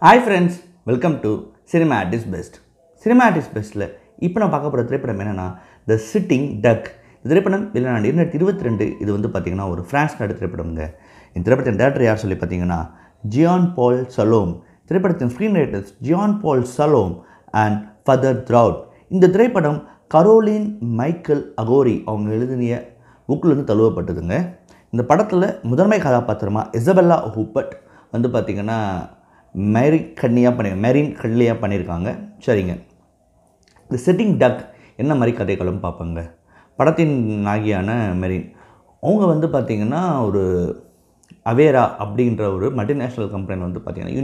Hi friends, welcome to Cinema at its Best. Cinema at its Bestல இப்போ நான் பார்க்க போகிற திரைப்படம் என்னென்னா த சிட்டிங் டக். இந்த திரைப்படம் வெளிநாடு 2022. இது வந்து பார்த்திங்கன்னா ஒரு ஃப்ரான்ஸ் நாடு திரைப்படம்ங்க. இந்த திரைப்படத்தின் டேரக்டர் யார் சொல்லி பார்த்தீங்கன்னா ஜியான் பால் சலோம். திரைப்படத்தின் screen writers Jean Paul Salome and Fadette Drouard. இந்த திரைப்படம் கரோலின் மைக்கேல் அகோரி அவங்க எழுதிய புக்கிலேருந்து தழுவப்பட்டதுங்க. இந்த படத்தில் முதன்மை கதாபாத்திரமாக இசபெல்லா ஹூப்பர்ட் வந்து பார்த்திங்கன்னா மெரின் கன்னியாக பண்ணியிருக்காங்க. சரிங்க, இந்த செட்டிங் டக் என்ன மாதிரி கதைகளும் பார்ப்போங்க. படத்தின் நாயகியான மெரின் அவங்க வந்து பார்த்திங்கன்னா ஒரு அவேரா அப்படின்ற ஒரு மல்டிநேஷ்னல் கம்பெனி வந்து பார்த்திங்கன்னா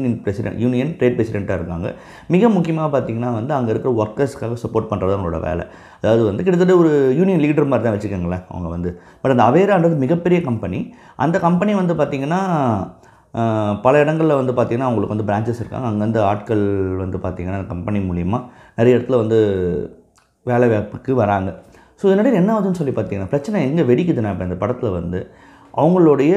யூனியன் ட்ரேட் பிரசிடெண்ட்டாக இருக்காங்க. மிக முக்கியமாக பார்த்திங்கன்னா வந்து அங்கே இருக்கிற ஒர்க்கர்ஸ்க்காக சப்போர்ட் பண்ணுறது அவங்களோட வேலை. அதாவது வந்து கிட்டத்தட்ட ஒரு யூனியன் லீடர் மாதிரி தான் வச்சுக்கோங்களேன் அவங்க வந்து. பட் அந்த அவேரான்றது மிகப்பெரிய கம்பெனி. அந்த கம்பெனி வந்து பார்த்திங்கன்னா பல இடங்களில் வந்து பார்த்திங்கன்னா அவங்களுக்கு வந்து பிரான்ச்சஸ் இருக்காங்க. அங்கேருந்து ஆட்கள் வந்து பார்த்திங்கன்னா கம்பெனி மூலிமா நிறைய இடத்துல வந்து வேலை வாய்ப்புக்கு வராங்க. ஸோ இதனிடையே என்ன ஆகுதுன்னு சொல்லி பார்த்திங்கன்னா பிரச்சனை எங்கே வெடிக்குதுன்னா இப்போ இந்த படத்தில் வந்து அவங்களுடைய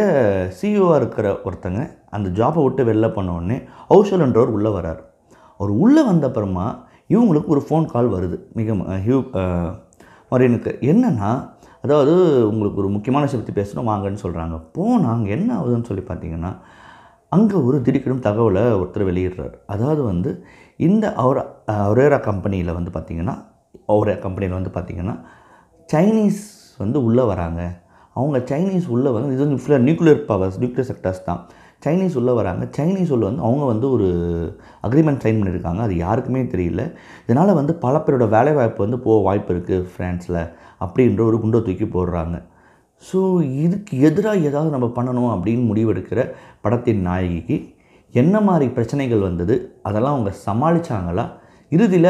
சிஇஓவாக இருக்கிற ஒருத்தங்க அந்த ஜாப்பை விட்டு வெளில பண்ணோடனே ஹவுஷல்ன்றவர் உள்ளே வரார். அவர் உள்ளே வந்த அப்புறமா இவங்களுக்கு ஒரு ஃபோன் கால் வருது மரியனுக்கு. என்னென்னா அதாவது உங்களுக்கு ஒரு முக்கியமான விஷயம் பற்றி பேசணும் வாங்கன்னு சொல்கிறாங்க. போனால் அங்கே என்ன ஆகுதுன்னு சொல்லி பார்த்தீங்கன்னா அங்கே ஒரு திடீர்னு தகவலை ஒருத்தர் வெளியிடுறார். அதாவது வந்து இந்த ஒரேரா கம்பெனியில் வந்து பார்த்திங்கன்னா சைனீஸ் வந்து உள்ளே வராங்க. அவங்க சைனீஸ் உள்ளே வந்து இது வந்து ஃபுல்லாக நியூக்ளியர் செக்டர்ஸ் தான். சைனீஸ் உள்ளே வராங்க. சைனீஸ் உள்ள வந்து அவங்க வந்து ஒரு அக்ரிமெண்ட் சைன் பண்ணியிருக்காங்க. அது யாருக்குமே தெரியல. இதனால் வந்து பல பேரோட வேலை வாய்ப்பு வந்து போக வாய்ப்பு இருக்குது ஃப்ரான்ஸில் அப்படின்ற ஒரு குண்டை தூக்கி போடுறாங்க. ஸோ இதுக்கு எதிராக ஏதாவது நம்ம பண்ணணும் அப்படின்னு முடிவெடுக்கிற படத்தின் நாயகிக்கு என்ன மாதிரி பிரச்சனைகள் வந்தது, அதெல்லாம் அவங்க சமாளித்தாங்களா, இறுதியில்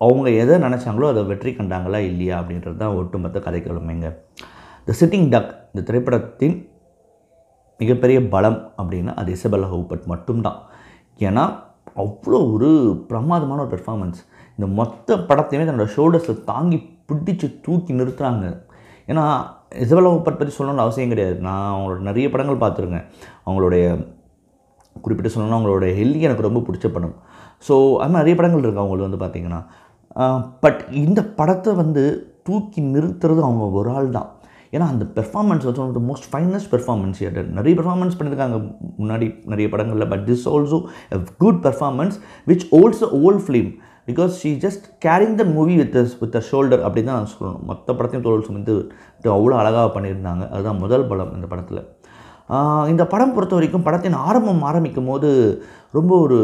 அவங்க எதை நினச்சாங்களோ அதை வெற்றி கண்டாங்களா இல்லையா அப்படின்றது தான் ஒட்டுமொத்த கதைக்கிழமைங்க. த சிட்டிங் டக் இந்த திரைப்படத்தின் மிகப்பெரிய பலம் அப்படின்னா அது இசபெல்லா ஹூப்பர்ட் மட்டும்தான். ஏன்னா அவ்வளோ ஒரு பிரமாதமான ஒரு பெர்ஃபார்மன்ஸ். இந்த மொத்த படத்தையுமே தன்னோட ஷோல்டர்ஸில் தாங்கி பிடிச்சி தூக்கி நிறுத்துகிறாங்க. ஏன்னா இசபெல்லா ஹூப்பர்ட் பற்றி சொல்லணும்னு அவசியம் கிடையாது. நான் அவங்களோட நிறைய படங்கள் பார்த்துருக்கேன். அவங்களுடைய குறிப்பிட்டு சொல்லணும்னா அவங்களோட ஹெல்லி எனக்கு ரொம்ப பிடிச்ச படம். ஸோ அது நிறைய படங்கள் இருக்குது அவங்களுக்கு வந்து பார்த்திங்கன்னா. பட் இந்த படத்தை வந்து தூக்கி நிறுத்துறது அவங்க ஒரு ஆள் தான். ஏன்னா அந்த பெர்ஃபார்மன்ஸ் வந்து one of the most finest performance. நிறைய பெர்ஃபார்மன்ஸ் பண்ணியிருக்காங்க முன்னாடி நிறைய படங்களில். But this also a good performance which holds old film because she just carrying the movie with a shoulder அப்படி தான் நான் சொல்லணும். மொத்த படத்தையும் தோல் சுமந்து அவ்வளோ அழகாக பண்ணியிருந்தாங்க. அதுதான் முதல் பலம் இந்த படத்தில். இந்த படம் பொறுத்த வரைக்கும் படத்தின் ஆரம்பிக்கும் போது ரொம்ப ஒரு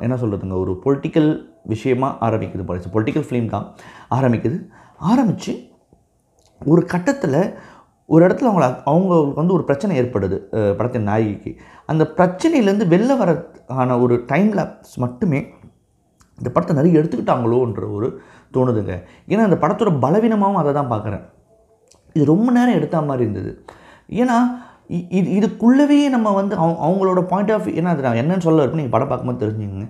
என்ன சொல்கிறதுங்க, ஒரு பொலிட்டிக்கல் விஷயமாக ஆரம்பிக்குது. பொலிட்டிக்கல் ஃபிலிம் தான் ஆரம்பித்து ஒரு கட்டத்தில் ஒரு இடத்துல அவங்களுக்கு வந்து ஒரு பிரச்சனை ஏற்படுது படத்தின் நாயகிக்கு. அந்த பிரச்சனையிலேருந்து வெளில வரக்கான ஒரு டைம் லேப்ஸ் மட்டுமே இந்த படத்தை நிறைய எடுத்துக்கிட்டாங்களோன்ற ஒரு தோணுதுங்க. ஏன்னா அந்த படத்தோட பலவீனமாகவும் அதை தான் பார்க்குறேன். இது ரொம்ப நேரம் எடுத்த மாதிரி இருந்தது. ஏன்னா இதுக்குள்ளவே நம்ம வந்து அவங்களோட பாயிண்ட் ஆஃப் ஏன்னா அது நான் என்னென்னு சொல்ல இருக்குன்னு நீங்கள் படம் பார்க்கும்போது தெரிஞ்சுங்க.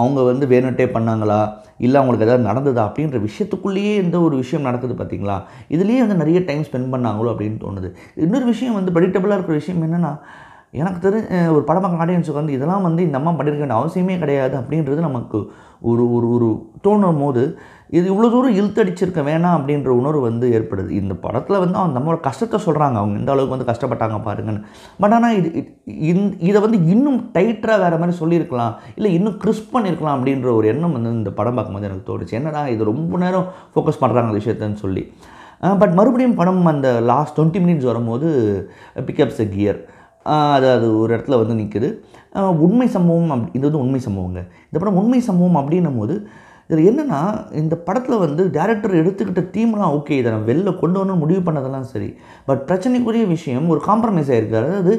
அவங்க வந்து வேணுட்டே பண்ணாங்களா இல்லை அவங்களுக்கு எதாவது நடந்ததா அப்படின்ற விஷயத்துக்குள்ளேயே எந்த ஒரு விஷயம் நடக்குது பார்த்திங்களா. இதுலேயே வந்து நிறைய டைம் ஸ்பெண்ட் பண்ணாங்களோ அப்படின்னு தோணுது. இன்னொரு விஷயம் வந்து ப்ரெடிக்டபுளாக இருக்கிற விஷயம் என்னென்னா எனக்கு தெரிஞ்ச ஒரு படம் பார்க்க ஆடியன்ஸுக்கு வந்து இதெல்லாம் வந்து இந்த அம்மா பண்ணியிருக்க வேண்டிய அவசியமே கிடையாது அப்படின்றது நமக்கு ஒரு ஒரு ஒரு தோணும் போது இது இவ்வளோ தூரம் இழுத்தடிச்சிருக்க வேணாம் அப்படின்ற உணர்வு வந்து ஏற்படுது. இந்த படத்தில் வந்து அந்த நம்மளோட கஷ்டத்தை சொல்கிறாங்க, அவங்க எந்த அளவுக்கு வந்து கஷ்டப்பட்டாங்க பாருங்கன்னு. பட் ஆனால் இதை வந்து இன்னும் டைட்டராக வேறு மாதிரி சொல்லியிருக்கலாம், இல்லை இன்னும் கிறிஸ்ப் பண்ணியிருக்கலாம் அப்படின்ற ஒரு எண்ணம் வந்து இந்த படம் பார்க்கும்போது எனக்கு தோணுச்சு. என்னடா இது ரொம்ப நேரம் ஃபோக்கஸ் பண்ணுறாங்க அந்த விஷயத்தன்னு சொல்லி. பட் மறுபடியும் படம் அந்த லாஸ்ட் 20 minutes வரும்போது பிக்கப்ஸ் எ கியர். அது ஒரு இடத்துல வந்து நிற்குது. உண்மை சம்பவம் இது வந்து உண்மை சம்பவங்க. இந்த படம் உண்மை சம்பவம் அப்படின்னும் போது இதில் என்னென்னா இந்த படத்தில் வந்து டேரக்டர் எடுத்துக்கிட்ட தீம்லாம் ஓகே, இதை நான் வெளில கொண்டு வரணும்னு முடிவு பண்ணதெல்லாம் சரி. பட் பிரச்சனைக்குரிய விஷயம் ஒரு காம்ப்ரமைஸ் ஆகிருக்கு. அதாவது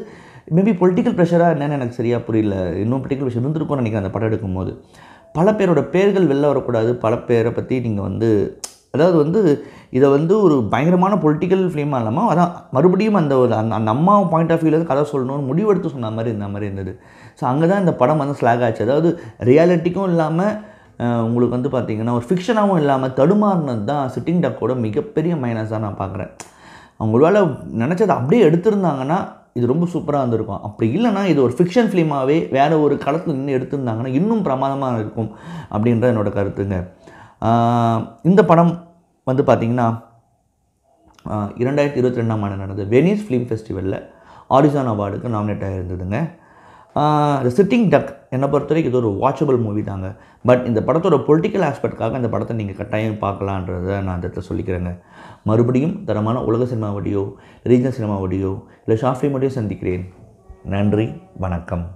மேபி பொலிட்டிக்கல் ப்ரெஷராக என்னென்னு எனக்கு சரியாக புரியல. இன்னும் பொலிட்டிக்கல் ப்ரெஷர் இருந்திருக்கும்னு நினைக்கிறேன் அந்த படம் எடுக்கும்போது. பல பேரோட பேர்கள் வெளில வரக்கூடாது. பல பேரை பற்றி நீங்கள் வந்து அதாவது வந்து இதை வந்து ஒரு பயங்கரமான பொலிட்டிக்கல் ஃபிலிமாக இல்லாமல் அதான் மறுபடியும் அந்த அம்மா பாயிண்ட் ஆஃப் வியூவில் கதை சொல்லணும்னு முடிவெடுத்து சொன்ன மாதிரி இந்த மாதிரி இருந்தது. ஸோ அங்கே தான் இந்த படம் வந்து ஸ்லாக் ஆச்சு. அதாவது ரியாலிட்டிக்கும் இல்லாமல் உங்களுக்கு வந்து பார்த்திங்கன்னா ஒரு ஃபிக்ஷனாகவும் இல்லாமல் தடுமாறினது தான் சிட்டிங் டக்கோட மிகப்பெரிய மைனஸாக நான் பார்க்குறேன். அவங்க ஒரு வேளை நினச்சதை அப்படியே எடுத்திருந்தாங்கன்னா இது ரொம்ப சூப்பராக இருந்திருக்கும். அப்படி இல்லைனா இது ஒரு ஃபிக்ஷன் ஃபிலிமாகவே வேறு ஒரு களத்தில் நின்று எடுத்திருந்தாங்கன்னா இன்னும் பிரமாதமாக இருக்கும் அப்படின்ற என்னோடய கருத்துங்க. இந்த படம் வந்து பார்த்திங்கன்னா 2022ஆம் ஆண்டு நடந்த வெனிஸ் ஃபிலிம் ஃபெஸ்டிவலில் ஆரிசான் அவார்டுக்கு நாமினேட் ஆகிருந்ததுங்க. த சிட்டிங் டக் என்னை பொறுத்த வரைக்கும் இது ஒரு வாட்சபிள் மூவி தாங்க. பட் இந்த படத்தோட பொலிட்டிக்கல் ஆஸ்பெக்ட்காக இந்த படத்தை நீங்கள் கட்டாயம் பார்க்கலான்றதை நான் அந்த இடத்துல சொல்லிக்கிறேங்க. மறுபடியும் தரமான உலக சினிமாவடியோ, ரீஜனல் சினிமாவடியோ இல்லை ஷார்ட் ஃபிலிமோடையோ சந்திக்கிறேன். நன்றி, வணக்கம்.